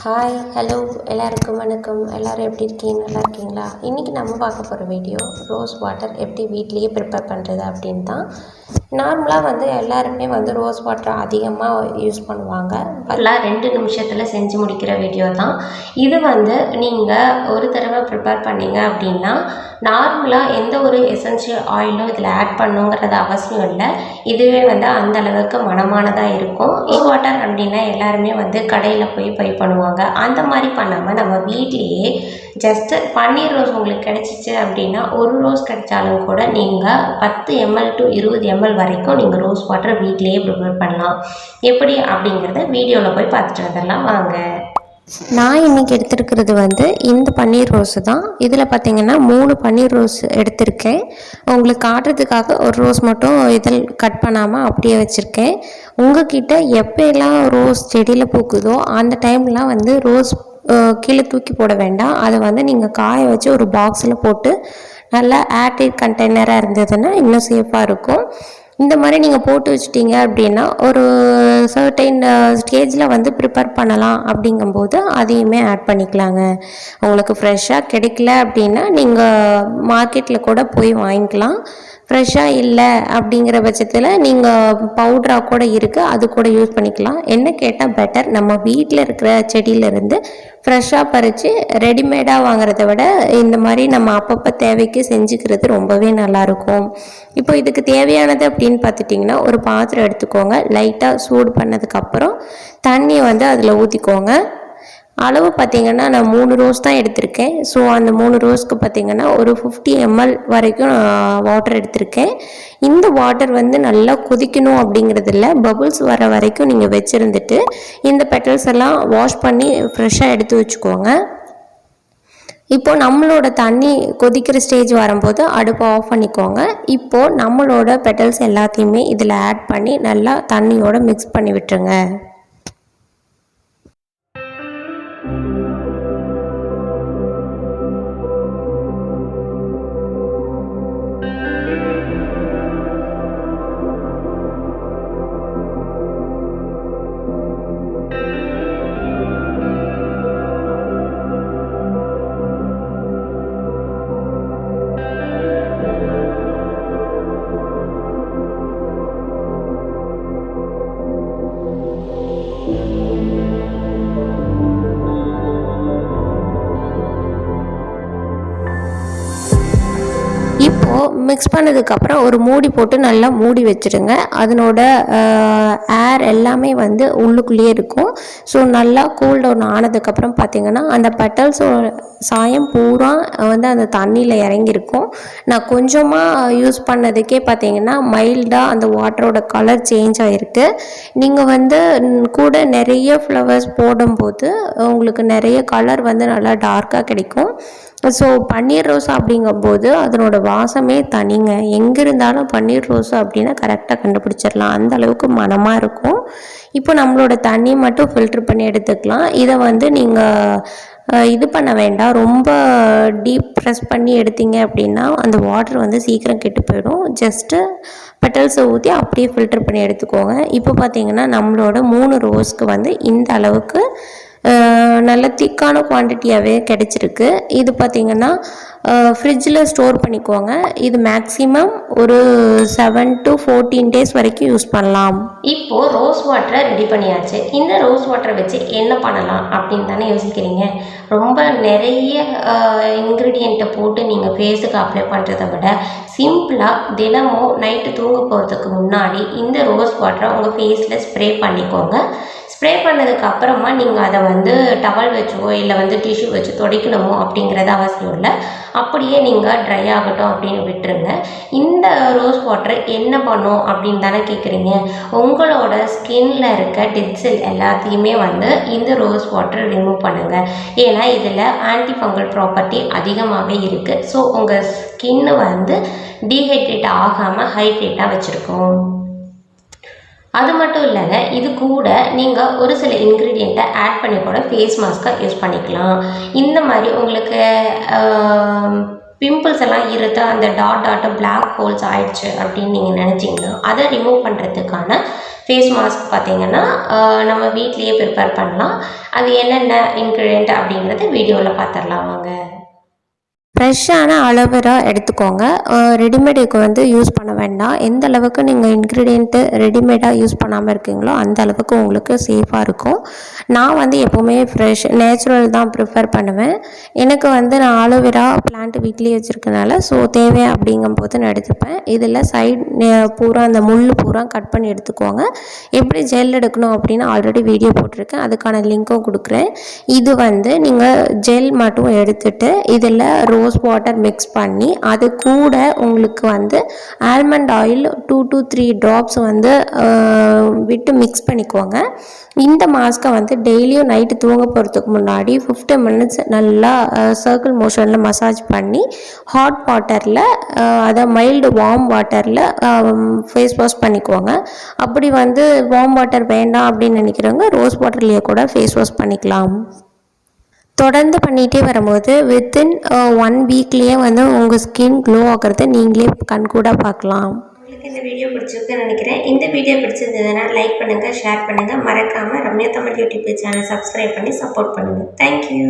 Hi hello எல்லாருக்கும் வணக்கம். எல்லோரும் எப்படி இருக்கீங்க? நல்லா இருக்கீங்களா? இன்றைக்கி நம்ம பார்க்க போகிற வீடியோ ரோஸ் வாட்டர் எப்படி வீட்லேயே ப்ரிப்பேர் பண்ணுறது அப்படின்னு தான். நார்மலாக எல்லாருமே ரோஸ் வாட்டர் அதிகமாக யூஸ் பண்ணுவாங்க. அதெல்லாம் 2 நிமிஷத்தில் செஞ்சு முடிக்கிற வீடியோ தான் இது. நீங்கள் ஒரு தடவை ப்ரிப்பேர் பண்ணிங்க அப்படின்னா நார்மலாக எந்த ஒரு எசென்ஷியல் ஆயிலும் இதில் ஆட் பண்ணுங்கிறது அவசியம் இல்லை. இதுவே அந்த அளவுக்கு மனமானதாக இருக்கும். ரோஸ் வாட்டர் அப்படின்னா எல்லாருமே கடையில் போய் பை பண்ணுவாங்க. அந்த மாதிரி பண்ணாமல் நம்ம வீட்லேயே ஜஸ்ட்டு பன்னீர் ரோஸ் உங்களுக்கு கிடைச்சிச்சு அப்படின்னா ஒரு ரோஸ் கிடைச்சாலும் கூட நீங்கள் 10 ml to 20 ml வரைக்கும் நீங்கள் ரோஸ் வாட்டர் வீட்லேயே ப்ரிப்பேர் பண்ணலாம். எப்படி அப்படிங்கிறத வீடியோவில் போய் பார்த்துட்டு வந்துடலாம் வாங்க. நான் இன்றைக்கி எடுத்துருக்கிறது இந்த பன்னீர் ரோஸு தான். இதில் பார்த்திங்கன்னா 3 பன்னீர் ரோஸ் எடுத்திருக்கேன். உங்களுக்கு காட்டுறதுக்காக ஒரு ரோஸ் மட்டும் இதில் கட் பண்ணாமல் அப்படியே வச்சுருக்கேன். உங்கள்கிட்ட எப்போல்லாம் ரோஸ் செடியில் பூக்குதோ அந்த டைம்லாம் ரோஸ் கீழே தூக்கி போட வேண்டாம். அதை நீங்கள் காய வச்சு ஒரு பாக்ஸில் போட்டு நல்லா ஏர்டைட் கண்டெய்னராக இருந்ததுன்னா இன்னும் சேஃபாக இருக்கும். இந்த மாதிரி நீங்கள் போட்டு வச்சிட்டிங்க அப்படின்னா ஒரு சர்டைன் ஸ்டேஜில் ப்ரிப்பேர் பண்ணலாம். அப்படிங்கும்போது அதையுமே ஆட் பண்ணிக்கலாங்க. உங்களுக்கு ஃப்ரெஷ்ஷாக கிடைக்கல அப்படின்னா நீங்கள் மார்க்கெட்டில் கூட போய் வாங்கிக்கலாம். ஃப்ரெஷ்ஷாக இல்லை அப்படிங்கிற பட்சத்தில் நீங்கள் பவுட்ராக கூட இருக்குது, அது கூட யூஸ் பண்ணிக்கலாம். என்ன கேட்டால் பெட்டர், நம்ம வீட்டில் இருக்கிற செடியிலேருந்து ஃப்ரெஷ்ஷாக பறித்து ரெடிமேடாக வாங்குறத விட இந்த மாதிரி நம்ம அப்பப்போ தேவைக்கு செஞ்சுக்கிறது ரொம்பவே நல்லாயிருக்கும். இப்போ இதுக்கு தேவையானது அப்படின்னு பார்த்துட்டிங்கன்னா ஒரு பாத்திரம் எடுத்துக்கோங்க. லைட்டாக சூடு பண்ணதுக்கப்புறம் தண்ணியை அதில் ஊற்றிக்கோங்க. அளவு பார்த்திங்கன்னா நான் 3 ரோஸ் தான் எடுத்திருக்கேன். ஸோ அந்த 3 ரோஸ்க்கு பார்த்திங்கன்னா ஒரு 50 ml வரைக்கும் நான் வாட்டர் எடுத்திருக்கேன். இந்த வாட்டர் நல்லா கொதிக்கணும் அப்படிங்கிறது இல்லை, பபுள்ஸ் வர வரைக்கும் நீங்கள் வச்சுருந்துட்டு இந்த பெட்டல்ஸ் எல்லாம் வாஷ் பண்ணி ஃப்ரெஷ்ஷாக எடுத்து வச்சுக்கோங்க. இப்போது நம்மளோட தண்ணி கொதிக்கிற ஸ்டேஜ் வரும்போது அடுப்பை ஆஃப் பண்ணிக்கோங்க. இப்போது நம்மளோட பெட்டல்ஸ் எல்லாத்தையுமே இதில் ஆட் பண்ணி நல்லா தண்ணியோடு மிக்ஸ் பண்ணி விட்டுருங்க. இப்போது மிக்ஸ் பண்ணதுக்கப்புறம் ஒரு மூடி போட்டு நல்லா மூடி வச்சுருங்க. அதனோட ஏர் எல்லாமே உள்ளுக்குள்ளேயே இருக்கும். ஸோ நல்லா கூல் டவுன் ஆனதுக்கப்புறம் பார்த்திங்கன்னா அந்த பெட்டல்ஸோட சாயம் பூரா அந்த தண்ணியில் இறங்கியிருக்கும். நான் கொஞ்சமாக யூஸ் பண்ணதுக்கே பார்த்திங்கன்னா மைல்டாக அந்த வாட்டரோட கலர் சேஞ்ச் ஆகிருக்கு. நீங்கள் கூட நிறைய ஃப்ளவர்ஸ் போடும்போது உங்களுக்கு நிறைய கலர் நல்லா டார்க்காக கிடைக்கும். ஸோ பன்னீர் ரோஸ் அப்படிங்கும்போது அதனோட வாசமே தனிங்க. எங்கே இருந்தாலும் பன்னீர் ரோஸ் அப்படின்னா கரெக்டாக கண்டுபிடிச்சிடலாம், அந்த அளவுக்கு மனமாக இருக்கும். இப்போ நம்மளோட தண்ணியை மட்டும் ஃபில்ட்ரு பண்ணி எடுத்துக்கலாம். இதை நீங்கள் இது பண்ண வேண்டாம், ரொம்ப டீப் ப்ரெஸ் பண்ணி எடுத்தீங்க அப்படின்னா அந்த வாட்டர் சீக்கிரம் கெட்டு போயிடும். ஜஸ்ட்டு பெட்டல்ஸை ஊற்றி அப்படியே ஃபில்ட்ரு பண்ணி எடுத்துக்கோங்க. இப்போ பார்த்திங்கன்னா நம்மளோட 3 ரோஸ்க்கு இந்த அளவுக்கு நல்ல திக்கான குவான்டிட்டியாகவே கிடச்சிருக்கு. இது பார்த்திங்கன்னா ஃப்ரிட்ஜில் ஸ்டோர் பண்ணிக்கோங்க. இது மேக்ஸிமம் ஒரு 7 to 14 days வரைக்கும் யூஸ் பண்ணலாம். இப்போது ரோஸ் வாட்டரை ரெடி பண்ணியாச்சு. இந்த ரோஸ் வாட்டரை வச்சு என்ன பண்ணலாம் அப்படின்னு தானே யோசிக்கிறீங்க. ரொம்ப நிறைய இன்க்ரீடியண்ட்டை போட்டு நீங்கள் ஃபேஸுக்கு அப்ளை பண்ணுறதை விட சிம்பிளாக தினமும் நைட்டு தூங்க போகிறதுக்கு முன்னாடி இந்த ரோஸ் வாட்டரை உங்கள் ஃபேஸில் ஸ்ப்ரே பண்ணிக்கோங்க. ஸ்ப்ரே பண்ணதுக்கு அப்புறமா நீங்கள் அதை டவல் வச்சோ இல்லை டிஷ்யூ வச்சு துடைக்கணுமோ அப்படிங்கிறது அவசியம் இல்லை. அப்படியே நீங்கள் ட்ரை ஆகட்டும் அப்படின்னு விட்டுருங்க. இந்த ரோஸ் வாட்டர் என்ன பண்ணும் அப்படின்னு தானே கேட்குறீங்க. உங்களோட ஸ்கின்ல இருக்க டெட் செல் எல்லாத்தையுமே இந்த ரோஸ் வாட்டர் ரிமூவ் பண்ணுங்கள். ஏன்னா இதில் ஆன்டி ஃபங்கல் ப்ராப்பர்ட்டி அதிகமாகவே இருக்குது. ஸோ உங்கள் ஸ்கின்னு டீஹைட்ரேட் ஆகாமல் ஹைட்ரேட்டாக வச்சுருக்கோம். அது மட்டும் இல்லைங்க, இது கூட நீங்கள் ஒரு சில இன்க்ரீடியண்ட்டை ஆட் பண்ணி கூட ஃபேஸ் மாஸ்க்காக யூஸ் பண்ணிக்கலாம். இந்த மாதிரி உங்களுக்கு பிம்பிள்ஸ் எல்லாம் இருக்க அந்த டாட் பிளாக் ஹோல்ஸ் ஆயிடுச்சு அப்படின்னு நீங்கள் நினச்சிங்கன்னா அதை ரிமூவ் பண்ணுறதுக்கான ஃபேஸ் மாஸ்க் பார்த்திங்கன்னா நம்ம வீட்லேயே ப்ரிப்பேர் பண்ணலாம். அது என்னென்ன இன்க்ரீடியன்ட் அப்படிங்கிறத வீடியோவில் பார்த்துடலாம் வாங்க. ஃப்ரெஷ்ஷான அலோவேரா எடுத்துக்கோங்க. ரெடிமேடுக்கு வந்து யூஸ் பண்ண வேண்டாம். எந்த அளவுக்கு நீங்கள் இன்க்ரீடியண்ட்டு ரெடிமேடாக யூஸ் பண்ணாமல் இருக்கீங்களோ அந்த அளவுக்கு உங்களுக்கு சேஃபாக இருக்கும். நான் வந்து எப்போவுமே ஃப்ரெஷ் நேச்சுரல் தான் ப்ரிஃபர் பண்ணுவேன். எனக்கு வந்து நான் அலோவேரா பிளான்ட் வீட்லேயே வச்சுருக்கனால ஸோ தேவை அப்படிங்கும்போது நான் எடுத்துப்பேன். இதில் பூரா அந்த முள் பூரா கட் பண்ணி எடுத்துக்கோங்க. எப்படி ஜெல் எடுக்கணும் அப்படின்னு ஆல்ரெடி வீடியோ போட்டிருக்கேன், அதுக்கான லிங்க்கும் கொடுக்குறேன். இது வந்து நீங்கள் ஜெல் மட்டும் எடுத்துகிட்டு இதில் ரோஸ் வாட்டர் மிக்ஸ் பண்ணி அது கூட உங்களுக்கு வந்து ஆல்மண்ட் ஆயில் 2 to 3 ட்ராப்ஸ் வந்து விட்டு மிக்ஸ் பண்ணிக்கோங்க. இந்த மாஸ்க்கை வந்து டெய்லியும் நைட்டு தூங்க போகிறதுக்கு முன்னாடி 15 மினிட்ஸ் நல்லா சர்க்கிள் மோஷனில் மசாஜ் பண்ணி ஹாட் வாட்டரில் அதை மைல்டு வார்ம் வாட்டரில் ஃபேஸ் வாஷ் பண்ணிக்கோங்க. அப்படி வந்து வார்ம் வாட்டர் வேண்டாம் அப்படின்னு நினைக்கிறவங்க ரோஸ் வாட்டர்லேயே கூட ஃபேஸ் வாஷ் பண்ணிக்கலாம். தொடர்ந்து பண்ணிகிட்டே வரும்போது வித்தின் 1 வீக்லேயே வந்து உங்கள் ஸ்கின் க்ளோ ஆகிறத நீங்களே கண்கூட பார்க்கலாம். உங்களுக்கு இந்த வீடியோ பிடிச்சிருக்குன்னு நினைக்கிறேன். இந்த வீடியோ பிடிச்சிருந்ததுன்னா லைக் பண்ணுங்கள், ஷேர் பண்ணுங்கள். மறக்காமல் Ramya Tamil YouTube channel subscribe பண்ணி சப்போர்ட் பண்ணுங்கள். தேங்க்யூ.